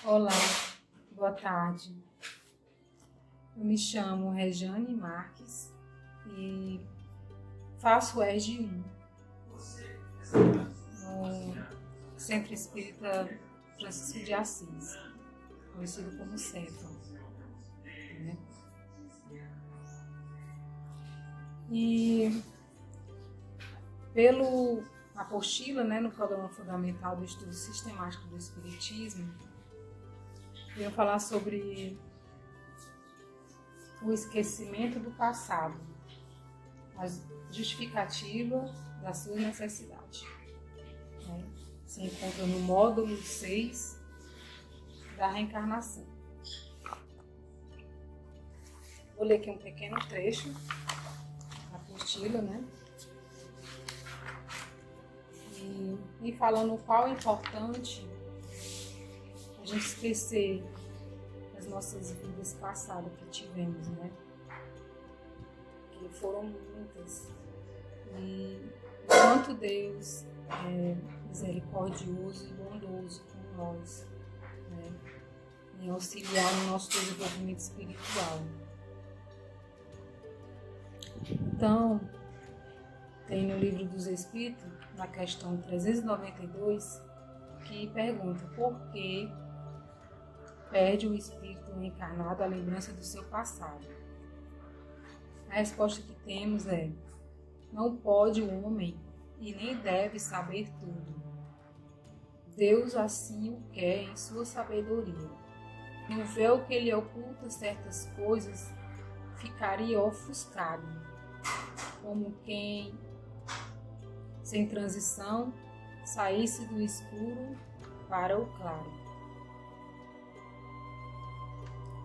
Olá, boa tarde. Eu me chamo Rejane Marques e faço ERG 1 no Centro Espírita Francisco de Assis, conhecido como Centro. E pelo apostila, no programa fundamental do estudo sistemático do Espiritismo, eu vou falar sobre o esquecimento do passado, a justificativa da sua necessidade. Se encontra no módulo 6 da reencarnação. Vou ler aqui um pequeno trecho da apostila, E falando o qual é importante a gente esquecer as nossas vidas passadas que tivemos, Que foram muitas. E o quanto Deus é misericordioso e bondoso com nós, em auxiliar no nosso desenvolvimento espiritual. Então, tem no Livro dos Espíritos, na questão 392, que pergunta por que perde o espírito encarnado a lembrança do seu passado. A resposta que temos é: não pode o homem e nem deve saber tudo. Deus assim o quer em sua sabedoria. E o véu que lhe oculta certas coisas ficaria ofuscado, como quem, sem transição, saísse do escuro para o claro.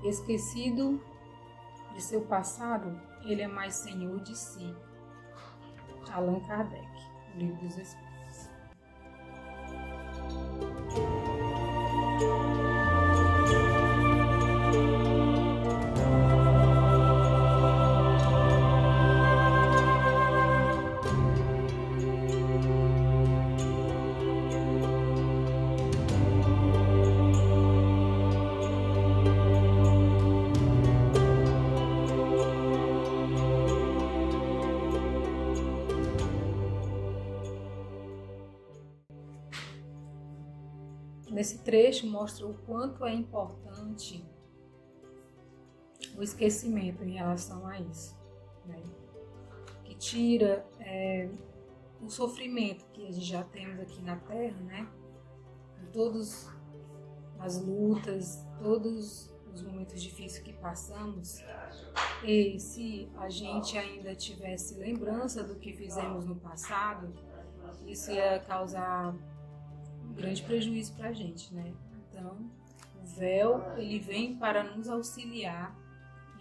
Esquecido de seu passado, ele é mais senhor de si. Allan Kardec, Livro dos Espíritos. Nesse trecho mostra o quanto é importante o esquecimento em relação a isso, que tira o sofrimento que a gente já temos aqui na Terra, todas as lutas, todos os momentos difíceis que passamos, e se a gente ainda tivesse lembrança do que fizemos no passado, isso ia causar grande prejuízo para a gente, Então, o véu, ele vem para nos auxiliar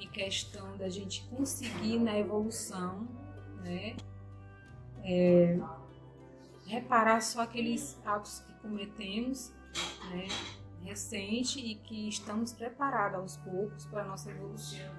em questão da gente conseguir na evolução, reparar só aqueles atos que cometemos, recente, e que estamos preparados aos poucos para a nossa evolução.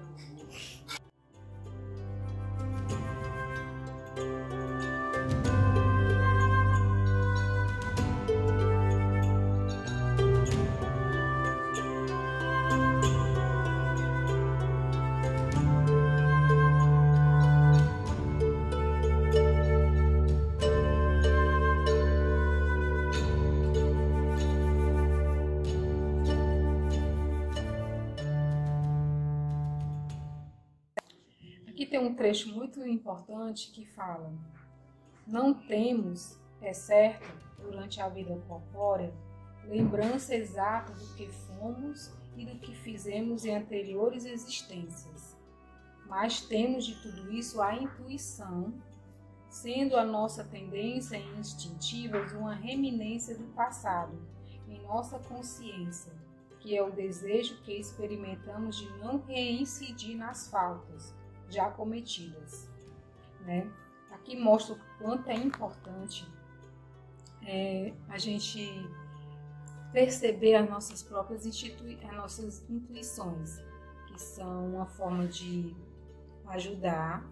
Aqui tem um trecho muito importante que fala: não temos, é certo, durante a vida corpórea, lembrança exata do que fomos e do que fizemos em anteriores existências, mas temos de tudo isso a intuição, sendo a nossa tendência instintiva uma reminência do passado em nossa consciência, que é o desejo que experimentamos de não reincidir nas faltas já cometidas. Aqui mostra o quanto é importante a gente perceber as nossas próprias as nossas intuições, que são uma forma de ajudar,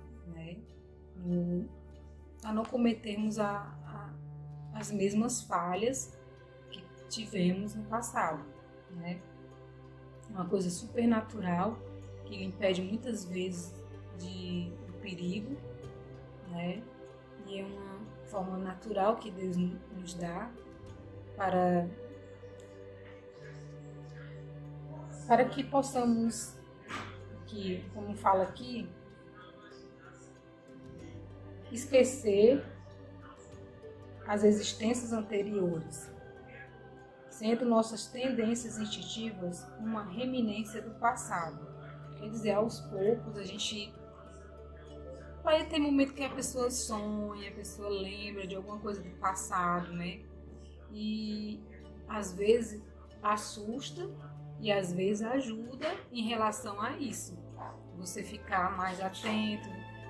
a não cometermos as mesmas falhas que tivemos no passado. né? Uma coisa super natural que impede muitas vezes do perigo, né? E é uma forma natural que Deus nos dá para que possamos, como fala aqui, esquecer as existências anteriores, sendo nossas tendências instintivas uma reminiscência do passado. Quer dizer, aos poucos a gente vai ter momento que a pessoa sonha, a pessoa lembra de alguma coisa do passado, né? E às vezes assusta e às vezes ajuda em relação a isso. Você ficar mais atento,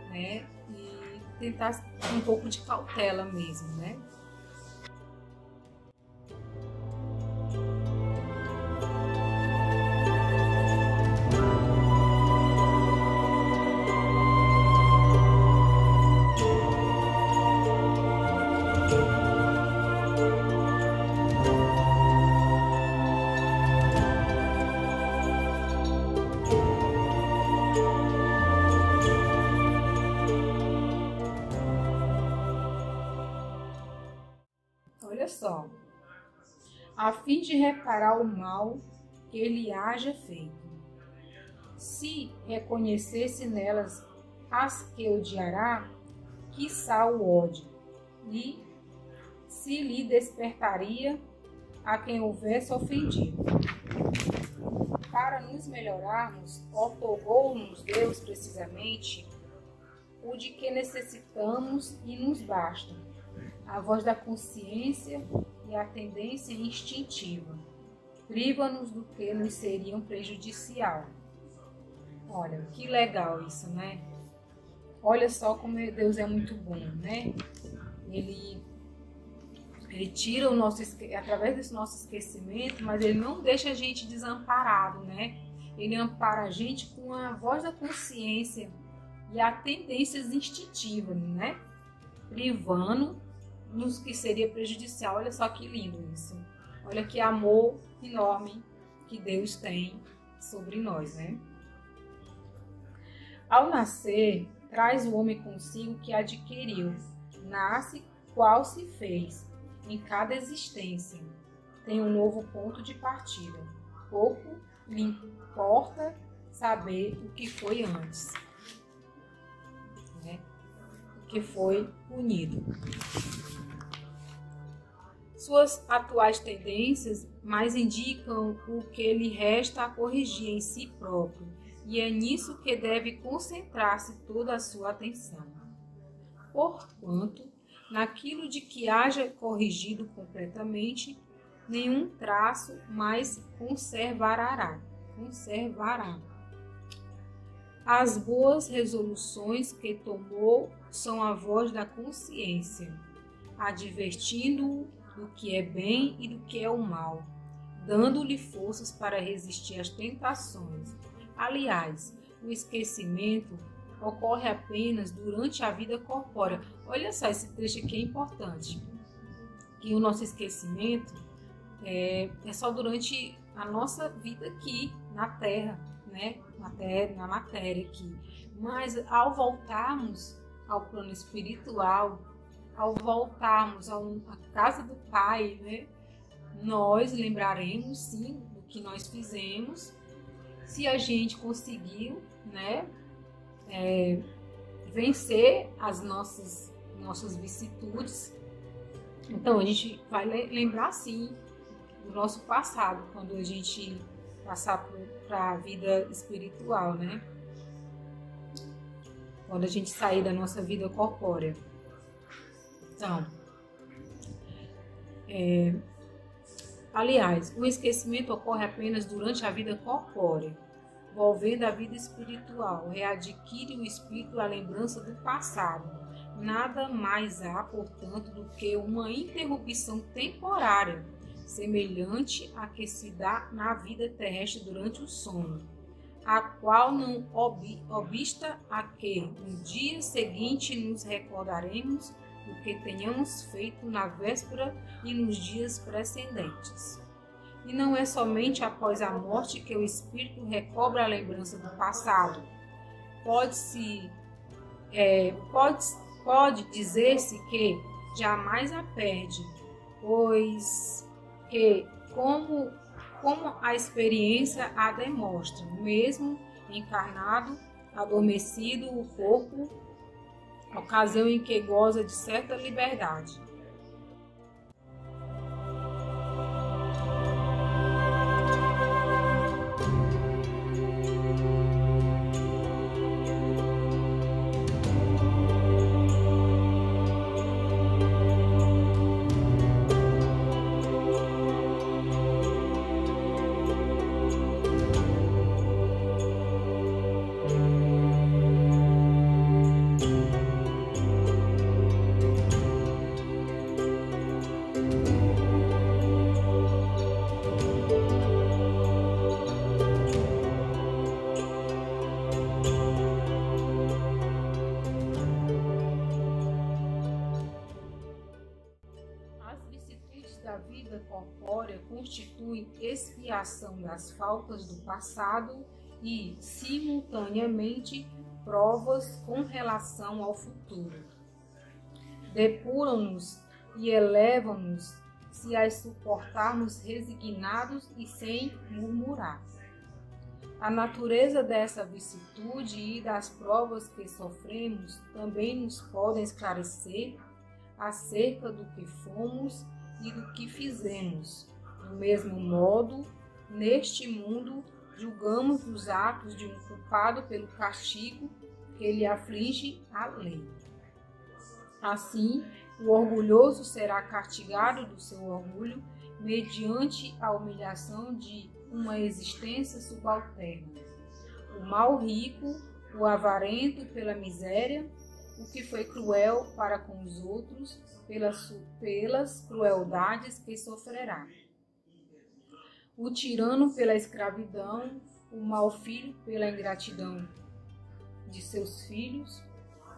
né? E tentar um pouco de cautela mesmo, né? Olha só, a fim de reparar o mal que lhe haja feito. Se reconhecesse nelas as que odiará, quiçá o ódio, e se lhe despertaria a quem houvesse ofendido. Para nos melhorarmos, otorgou-nos Deus precisamente o de que necessitamos e nos basta, a voz da consciência e a tendência instintiva. Priva-nos do que nos seria prejudicial. Olha, que legal isso, né? Olha só como Deus é muito bom, né? Ele tira o nosso, através desse nosso esquecimento, mas ele não deixa a gente desamparado, né? Ele ampara a gente com a voz da consciência e a tendências instintivas, né? Privando-nos que seria prejudicial. Olha só que lindo isso. Olha que amor enorme que Deus tem sobre nós, né? Ao nascer, traz o homem consigo que adquiriu. Nasce qual se fez. Em cada existência tem um novo ponto de partida. Pouco lhe importa saber o que foi antes, né? O que foi unido. Suas atuais tendências mais indicam o que lhe resta a corrigir em si próprio, e é nisso que deve concentrar-se toda a sua atenção. Porquanto, naquilo de que haja corrigido completamente, nenhum traço mais conservará. As boas resoluções que tomou são a voz da consciência, advertindo-o do que é bem e do que é o mal, dando-lhe forças para resistir às tentações. Aliás, o esquecimento ocorre apenas durante a vida corpórea. Olha só, esse trecho aqui é importante, que o nosso esquecimento é só durante a nossa vida aqui na Terra, né? Na matéria aqui. Mas ao voltarmos ao plano espiritual, ao voltarmos à casa do Pai, né? Nós lembraremos sim do que nós fizemos, se a gente conseguiu, né? Vencer as nossas vicissitudes. Então a gente vai lembrar sim do nosso passado quando a gente passar para a vida espiritual, né? Quando a gente sair da nossa vida corpórea. Então, aliás, o esquecimento ocorre apenas durante a vida corpórea. Volvendo à vida espiritual, readquire o espírito a lembrança do passado. Nada mais há, portanto, do que uma interrupção temporária, semelhante à que se dá na vida terrestre durante o sono, a qual não obsta a que no dia seguinte nos recordaremos do que tenhamos feito na véspera e nos dias precedentes. E não é somente após a morte que o espírito recobra a lembrança do passado. Pode dizer-se que jamais a perde, pois que, como a experiência a demonstra, mesmo encarnado, adormecido o corpo, ocasião em que goza de certa liberdade. A vida corpórea constitui expiação das faltas do passado e, simultaneamente, provas com relação ao futuro. Depuram-nos e elevam-nos se as suportarmos resignados e sem murmurar. A natureza dessa vicissitude e das provas que sofremos também nos podem esclarecer acerca do que fomos e do que fizemos. Do mesmo modo, neste mundo, julgamos os atos de um culpado pelo castigo que lhe aflige a lei. Assim, o orgulhoso será castigado do seu orgulho mediante a humilhação de uma existência subalterna. O mal rico, o avarento pela miséria, o que foi cruel para com os outros, pelas crueldades que sofrerá. O tirano pela escravidão, o mau filho pela ingratidão de seus filhos,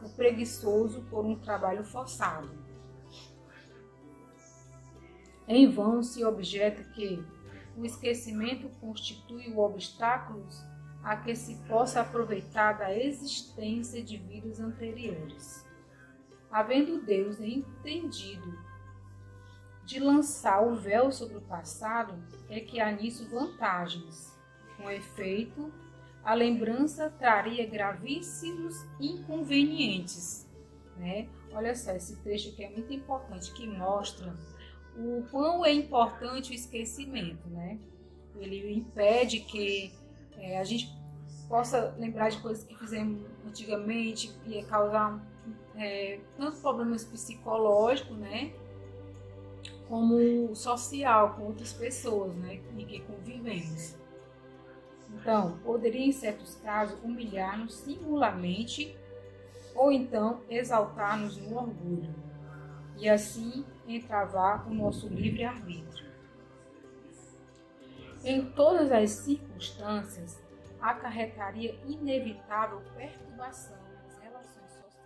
o preguiçoso por um trabalho forçado. Em vão se objeta que o esquecimento constitui o obstáculo a que se possa aproveitar da existência de vidas anteriores. Havendo Deus entendido de lançar o véu sobre o passado, é que há nisso vantagens. Com efeito, a lembrança traria gravíssimos inconvenientes. Olha só, esse trecho que é muito importante, que mostra o quão é importante o esquecimento. Ele impede que a gente possa lembrar de coisas que fizemos antigamente e causar tanto problemas psicológicos, como social com outras pessoas, em que convivemos. Então, poderia em certos casos humilhar-nos singularmente ou então exaltar-nos no orgulho e assim entravar o nosso livre-arbítrio. Em todas as circunstâncias, acarretaria inevitável perturbação nas relações sociais.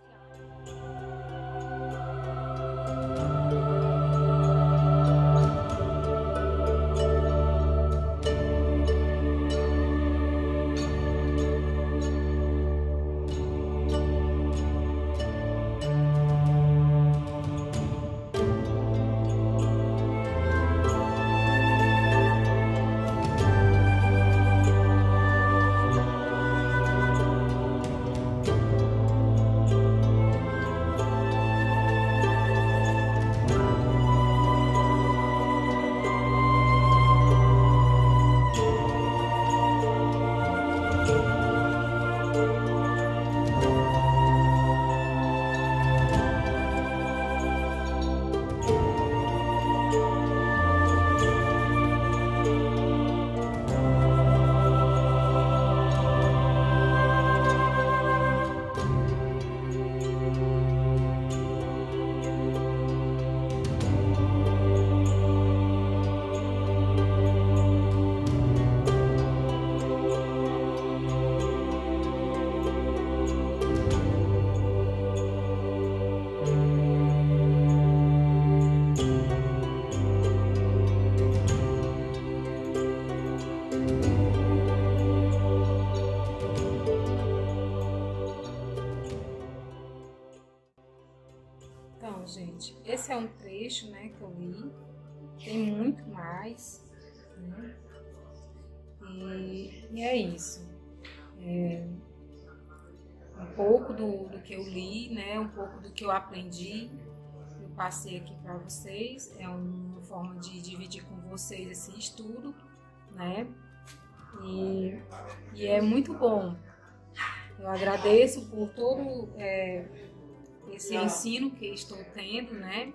trecho, né, que eu li. Tem muito mais, né? E é isso. Um pouco do que eu li, né, um pouco do que eu aprendi, eu passei aqui para vocês. É uma forma de dividir com vocês esse estudo, né? E é muito bom. Eu agradeço por todo esse ensino que estou tendo, né?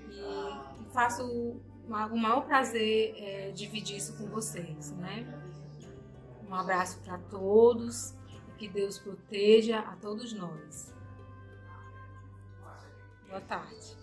E faço o maior prazer dividir isso com vocês, né? Um abraço para todos e que Deus proteja a todos nós. Boa tarde.